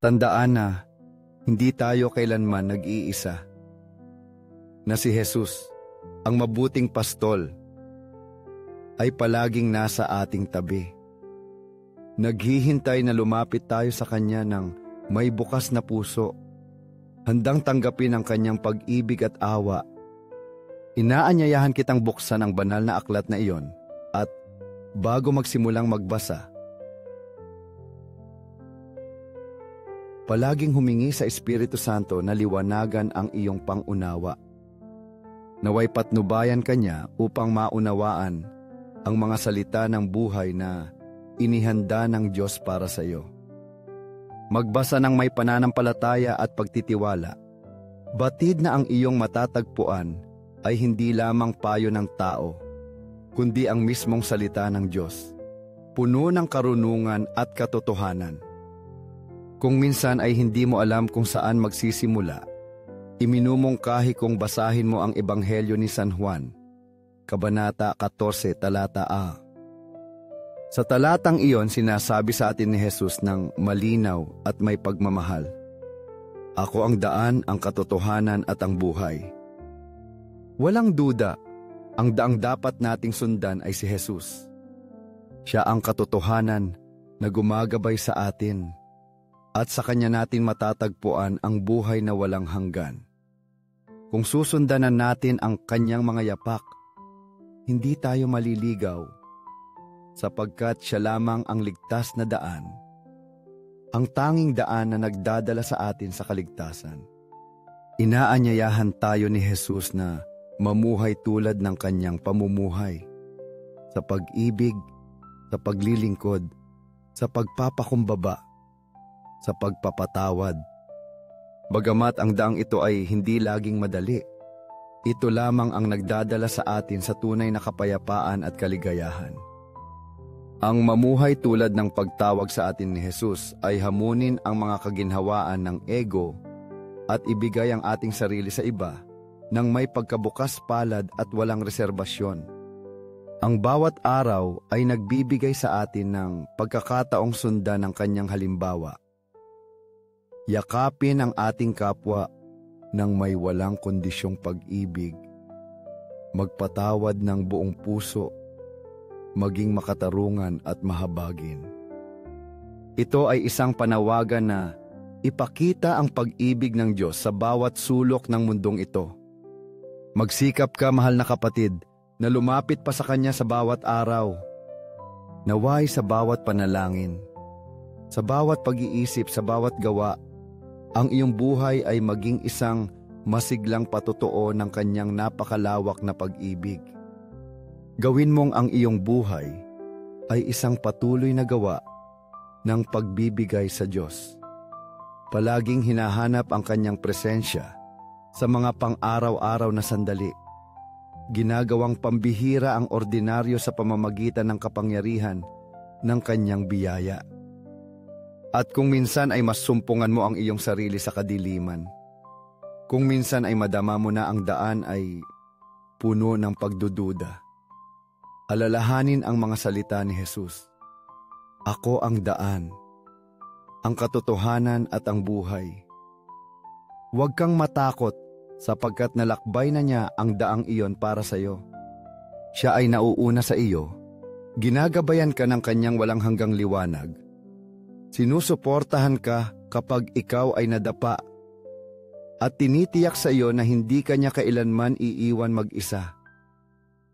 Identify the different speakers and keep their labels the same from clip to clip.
Speaker 1: Tandaan na hindi tayo kailanman nag-iisa. Na si Jesus, ang mabuting pastol, ay palaging nasa ating tabi. Naghihintay na lumapit tayo sa Kanya ng may bukas na puso, handang tanggapin ang Kanyang pag-ibig at awa. Inaanyayahan kitang buksan ang banal na aklat na iyon at bago magsimulang magbasa, palaging humingi sa Espiritu Santo na liwanagan ang iyong pangunawa. Naway patnubayan ka niya upang maunawaan ang mga salita ng buhay na inihanda ng Diyos para sa iyo. Magbasa ng may pananampalataya at pagtitiwala. Batid na ang iyong matatagpuan ay hindi lamang payo ng tao, kundi ang mismong salita ng Diyos, puno ng karunungan at katotohanan. Kung minsan ay hindi mo alam kung saan magsisimula, iminumungkahi kong basahin mo ang Ebanghelyo ni San Juan, Kabanata 14, talata A. Sa talatang iyon, sinasabi sa atin ni Jesus ng malinaw at may pagmamahal, "Ako ang daan, ang katotohanan at ang buhay." Walang duda, ang daang dapat nating sundan ay si Jesus. Siya ang katotohanan na gumagabay sa atin, at sa Kanya natin matatagpuan ang buhay na walang hanggan. Kung susundanan natin ang Kanyang mga yapak, hindi tayo maliligaw, sapagkat Siya lamang ang ligtas na daan, ang tanging daan na nagdadala sa atin sa kaligtasan. Inaanyayahan tayo ni Jesus na mamuhay tulad ng Kanyang pamumuhay, sa pag-ibig, sa paglilingkod, sa pagpapakumbaba, sa pagpapatawad. Bagamat ang daang ito ay hindi laging madali, ito lamang ang nagdadala sa atin sa tunay na kapayapaan at kaligayahan. Ang mamuhay tulad ng pagtawag sa atin ni Jesus ay hamunin ang mga kaginhawaan ng ego at ibigay ang ating sarili sa iba nang may pagkabukas palad at walang reserbasyon. Ang bawat araw ay nagbibigay sa atin ng pagkakataong sundan ng Kanyang halimbawa. Yakapin ang ating kapwa ng may walang kondisyong pag-ibig, magpatawad ng buong puso, maging makatarungan at mahabagin. Ito ay isang panawagan na ipakita ang pag-ibig ng Diyos sa bawat sulok ng mundong ito. Magsikap ka, mahal na kapatid, na lumapit pa sa Kanya sa bawat araw. Naway sa bawat panalangin, sa bawat pag-iisip, sa bawat gawa, ang iyong buhay ay maging isang masiglang patotoo ng Kanyang napakalawak na pag-ibig. Gawin mong ang iyong buhay ay isang patuloy na gawa ng pagbibigay sa Diyos. Palaging hinahanap ang Kanyang presensya sa mga pang-araw-araw na sandali. Ginagawang pambihira ang ordinaryo sa pamamagitan ng kapangyarihan ng Kanyang biyaya. At kung minsan ay masumpungan mo ang iyong sarili sa kadiliman, kung minsan ay madama mo na ang daan ay puno ng pagdududa, alalahanin ang mga salita ni Jesus. Ako ang daan, ang katotohanan at ang buhay. Huwag kang matakot sapagkat nalakbay na niya ang daang iyon para sa iyo. Siya ay nauuna sa iyo, ginagabayan ka ng Kanyang walang hanggang liwanag. Sinusuportahan ka kapag ikaw ay nadapa at tinitiyak sa iyo na hindi ka niya kailanman iiwan mag-isa.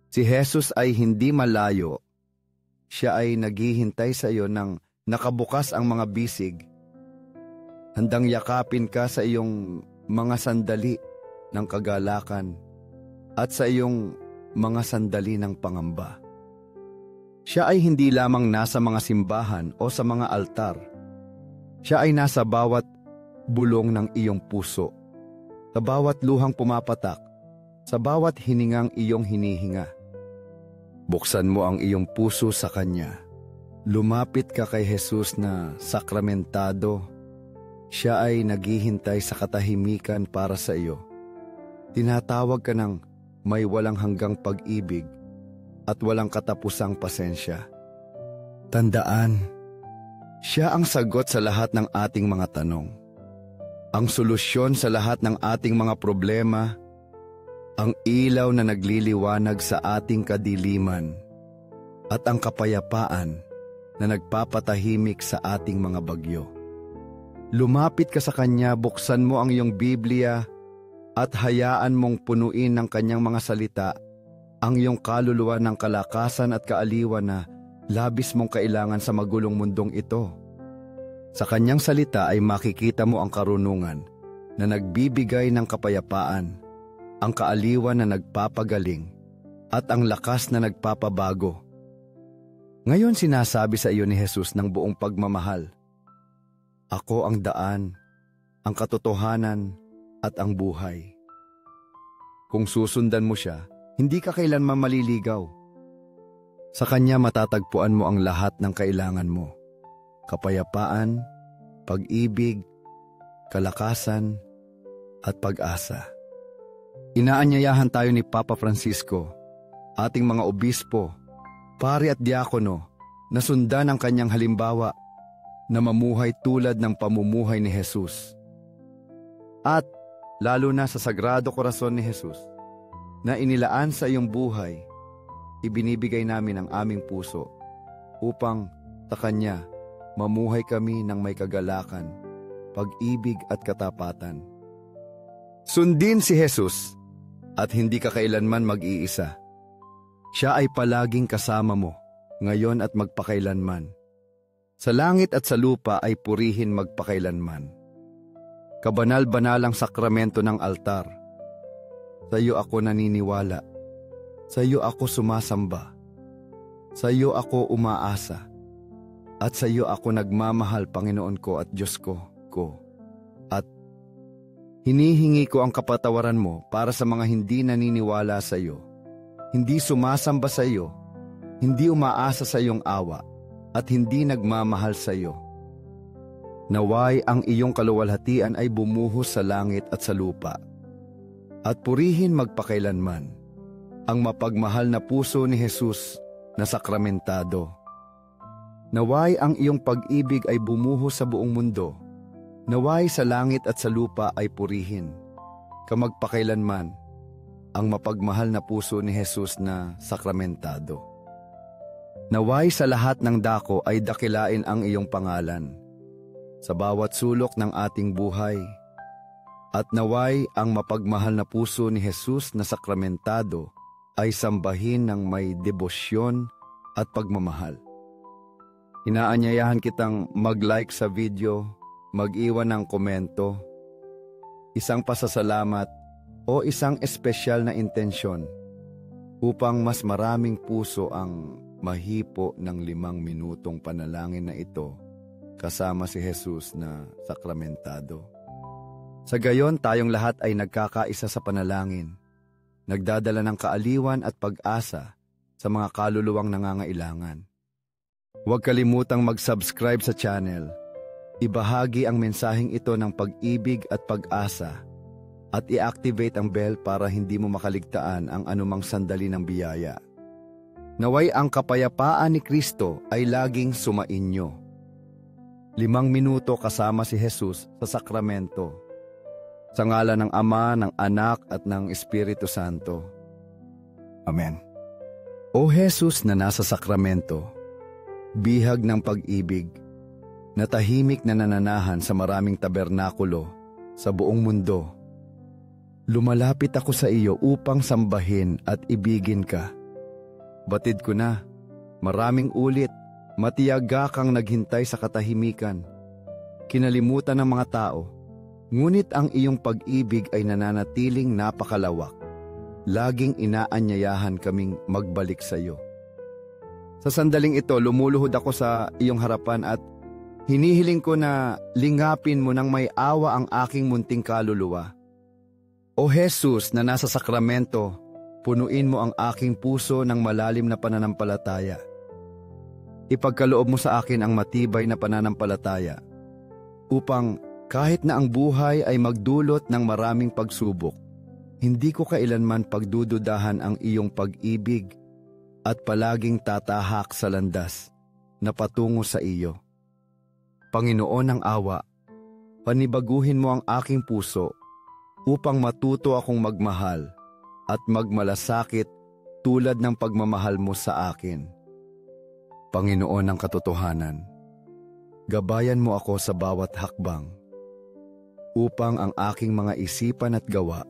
Speaker 1: Si Jesus ay hindi malayo. Siya ay naghihintay sa iyo nang nakabukas ang mga bisig. Handang yakapin ka sa iyong mga sandali ng kagalakan at sa iyong mga sandali ng pangamba. Siya ay hindi lamang nasa mga simbahan o sa mga altar. Siya ay nasa bawat bulong ng iyong puso, sa bawat luhang pumapatak, sa bawat hiningang iyong hinihinga. Buksan mo ang iyong puso sa Kanya. Lumapit ka kay Jesus na sakramentado. Siya ay naghihintay sa katahimikan para sa iyo. Tinatawag ka ng may walang hanggang pag-ibig at walang katapusang pasensya. Tandaan, Siya ang sagot sa lahat ng ating mga tanong. Ang solusyon sa lahat ng ating mga problema, ang ilaw na nagliliwanag sa ating kadiliman, at ang kapayapaan na nagpapatahimik sa ating mga bagyo. Lumapit ka sa Kanya, buksan mo ang iyong Biblia at hayaan mong punuin ng Kanyang mga salita ang iyong kaluluwa ng kalakasan at kaaliwan na labis mong kailangan sa magulong mundong ito. Sa Kanyang salita ay makikita mo ang karunungan na nagbibigay ng kapayapaan, ang kaaliwan na nagpapagaling, at ang lakas na nagpapabago. Ngayon sinasabi sa iyo ni Jesus ng buong pagmamahal, "Ako ang daan, ang katotohanan, at ang buhay." Kung susundan mo siya, hindi ka kailanman maliligaw. Sa Kanya matatagpuan mo ang lahat ng kailangan mo. Kapayapaan, pag-ibig, kalakasan, at pag-asa. Inaanyayahan tayo ni Papa Francisco, ating mga obispo, pari at diakono, na sundan ang Kanyang halimbawa na mamuhay tulad ng pamumuhay ni Jesus. At lalo na sa Sagrado Corazon ni Jesus, na inilaan sa iyong buhay, ibinibigay namin ang aming puso upang sa Kanya mamuhay kami ng may kagalakan, pag-ibig at katapatan. Sundin si Jesus at hindi ka kailanman mag-iisa. Siya ay palaging kasama mo, ngayon at magpakailanman. Sa langit at sa lupa ay purihin magpakailanman. Kabanal-banalang sakramento ng altar. Sa iyo ako naniniwala. Sa iyo ako sumasamba. Sa iyo ako umaasa. At sa iyo ako nagmamahal, Panginoon ko at Diyos ko. At hinihingi ko ang kapatawaran mo para sa mga hindi naniniwala sa iyo, hindi sumasamba sa iyo, hindi umaasa sa iyong awa, at hindi nagmamahal sa iyo. Naway ang iyong kaluwalhatian ay bumuhos sa langit at sa lupa, at purihin magpakailanman ang mapagmahal na puso ni Jesus na sakramentado. Naway ang iyong pag-ibig ay bumuhos sa buong mundo. Naway sa langit at sa lupa ay purihin, kamagpakailanman, ang mapagmahal na puso ni Jesus na sakramentado. Naway sa lahat ng dako ay dakilain ang iyong pangalan, sa bawat sulok ng ating buhay, at naway ang mapagmahal na puso ni Jesus na sakramentado ay sambahin ng may debosyon at pagmamahal. Inaanyayahan kitang mag-like sa video, mag-iwan ng komento, isang pasasalamat o isang espesyal na intensyon upang mas maraming puso ang mahipo ng 5 minutong panalangin na ito kasama si Jesus na sakramentado. Sa gayon, tayong lahat ay nagkakaisa sa panalangin, nagdadala ng kaaliwan at pag-asa sa mga kaluluwang nangangailangan. Huwag kalimutang mag-subscribe sa channel. Ibahagi ang mensaheng ito ng pag-ibig at pag-asa at i-activate ang bell para hindi mo makaligtaan ang anumang sandali ng biyaya. Naway ang kapayapaan ni Kristo ay laging sumainyo. 5 minuto kasama si Jesus sa sakramento. Sa ngalan ng Ama, ng Anak at ng Espiritu Santo. Amen. O Jesus na nasa sakramento, bihag ng pag-ibig, na tahimik na nananahan sa maraming tabernakulo sa buong mundo. Lumalapit ako sa iyo upang sambahin at ibigin ka. Batid ko na, maraming ulit, matiyaga kang naghintay sa katahimikan. Kinalimutan ng mga tao, ngunit ang iyong pag-ibig ay nananatiling napakalawak. Laging inaanyayahan kaming magbalik sa iyo. Sa sandaling ito, lumuluhod ako sa iyong harapan at hinihiling ko na lingapin mo ng may awa ang aking munting kaluluwa. O Jesus na nasa sakramento, punuin mo ang aking puso ng malalim na pananampalataya. Ipagkaloob mo sa akin ang matibay na pananampalataya, upang kahit na ang buhay ay magdulot ng maraming pagsubok, hindi ko kailanman pagdududahan ang iyong pag-ibig at palaging tatahak sa landas na patungo sa iyo. Panginoon ng awa, panibaguhin mo ang aking puso upang matuto akong magmahal at magmalasakit tulad ng pagmamahal mo sa akin. Panginoon ng katotohanan, gabayan mo ako sa bawat hakbang upang ang aking mga isipan at gawa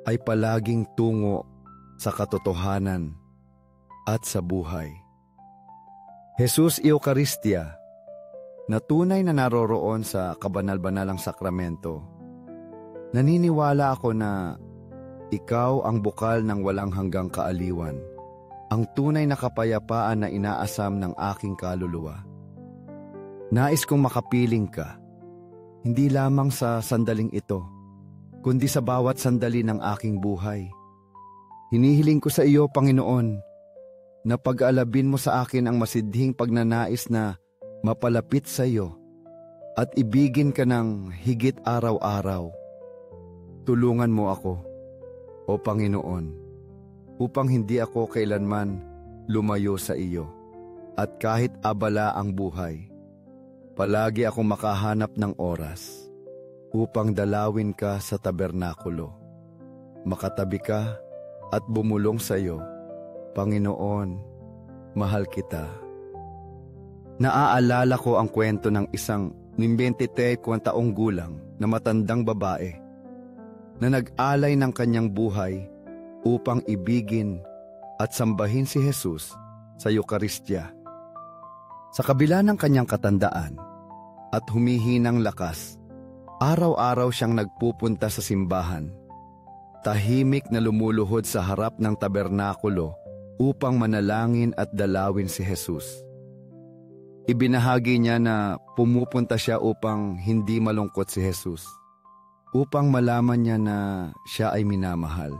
Speaker 1: ay palaging tungo sa katotohanan at sa buhay. Jesus Eucharistia, na tunay na naroroon sa kabanal-banalang sakramento, naniniwala ako na ikaw ang bukal ng walang hanggang kaaliwan, ang tunay na kapayapaan na inaasam ng aking kaluluwa. Nais kong makapiling ka, hindi lamang sa sandaling ito, kundi sa bawat sandali ng aking buhay. Hinihiling ko sa iyo, Panginoon, na pag-alabin mo sa akin ang masidhing pagnanais na mapalapit sa iyo at ibigin ka ng higit araw-araw. Tulungan mo ako, O Panginoon, upang hindi ako kailanman lumayo sa iyo at kahit abala ang buhay, palagi akong makahanap ng oras upang dalawin ka sa tabernakulo, makatabi ka at bumulong sa iyo. Panginoon, mahal kita. Naaalala ko ang kwento ng isang 23 taong gulang na matandang babae na nag-alay ng kanyang buhay upang ibigin at sambahin si Jesus sa Eucharistia. Sa kabila ng kanyang katandaan at humihinang lakas, araw-araw siyang nagpupunta sa simbahan, tahimik na lumuluhod sa harap ng tabernakulo upang manalangin at dalawin si Jesus. Ibinahagi niya na pumupunta siya upang hindi malungkot si Jesus, upang malaman niya na siya ay minamahal.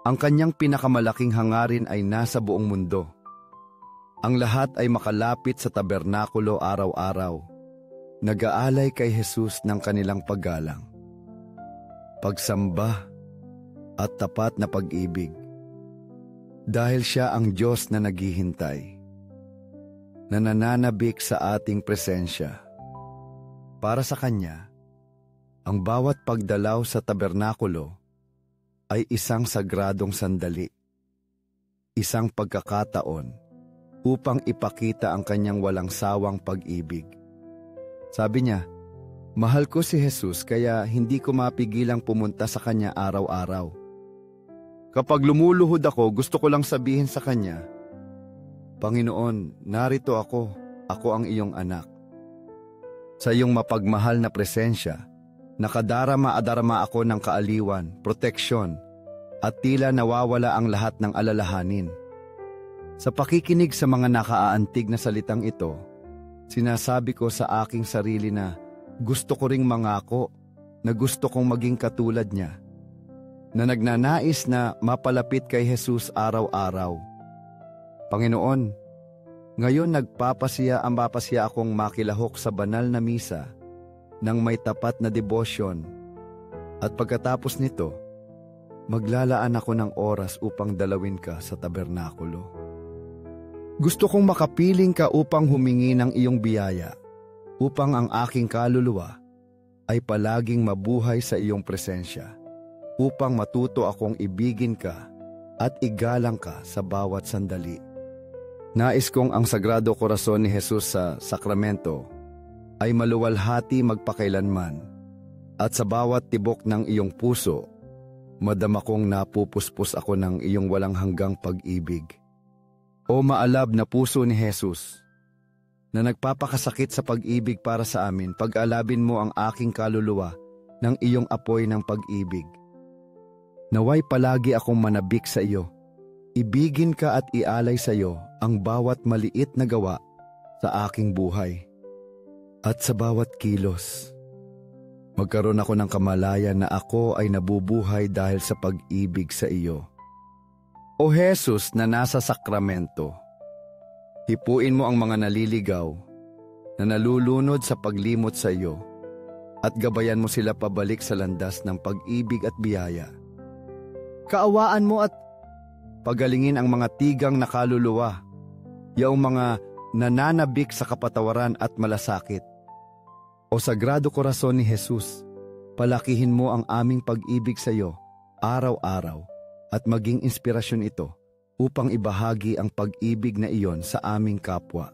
Speaker 1: Ang kanyang pinakamalaking hangarin ay nasa buong mundo. Ang lahat ay makalapit sa tabernakulo araw-araw, nag-aalay kay Jesus ng kanilang paggalang, pagsamba at tapat na pag-ibig. Dahil siya ang Diyos na naghihintay, na nananabik sa ating presensya. Para sa Kanya, ang bawat pagdalaw sa tabernakulo ay isang sagradong sandali, isang pagkakataon upang ipakita ang Kanyang walang sawang pag-ibig. Sabi niya, mahal ko si Jesus kaya hindi ko mapigilang pumunta sa Kanya araw-araw. Kapag lumuluhod ako, gusto ko lang sabihin sa Kanya, Panginoon, narito ako ang iyong anak. Sa iyong mapagmahal na presensya, nakadarama-adarama ako ng kaaliwan, proteksyon, at tila nawawala ang lahat ng alalahanin. Sa pakikinig sa mga nakaaantig na salitang ito, sinasabi ko sa aking sarili na gusto ko ring mangako na gusto kong maging katulad niya, na nagnanais na mapalapit kay Jesus araw-araw. Panginoon, ngayon nagpapasya akong makilahok sa banal na misa ng may tapat na debosyon, at pagkatapos nito, maglalaan ako ng oras upang dalawin ka sa tabernakulo. Gusto kong makapiling ka upang humingi ng iyong biyaya, upang ang aking kaluluwa ay palaging mabuhay sa iyong presensya, upang matuto akong ibigin ka at igalang ka sa bawat sandali. Nais kong ang Sagrado Corazon ni Jesus sa sakramento ay maluwalhati magpakailanman, at sa bawat tibok ng iyong puso, madama kong napupuspos ako ng iyong walang hanggang pag-ibig. O maalab na puso ni Jesus, na nagpapakasakit sa pag-ibig para sa amin, pag-alabin mo ang aking kaluluwa ng iyong apoy ng pag-ibig. Naway palagi akong manabik sa iyo, ibigin ka at ialay sa iyo ang bawat maliit na gawa sa aking buhay. At sa bawat kilos, magkaroon ako ng kamalayan na ako ay nabubuhay dahil sa pag-ibig sa iyo. O Jesus na nasa sakramento, hipuin mo ang mga naliligaw na nalulunod sa paglimot sa iyo at gabayan mo sila pabalik sa landas ng pag-ibig at biyaya. Kaawaan mo at pagalingin ang mga tigang na kaluluwa, yaong mga nananabik sa kapatawaran at malasakit. O Sagrado Corazon ni Jesus, palakihin mo ang aming pag-ibig sa iyo araw-araw at maging inspirasyon ito upang ibahagi ang pag-ibig na iyon sa aming kapwa.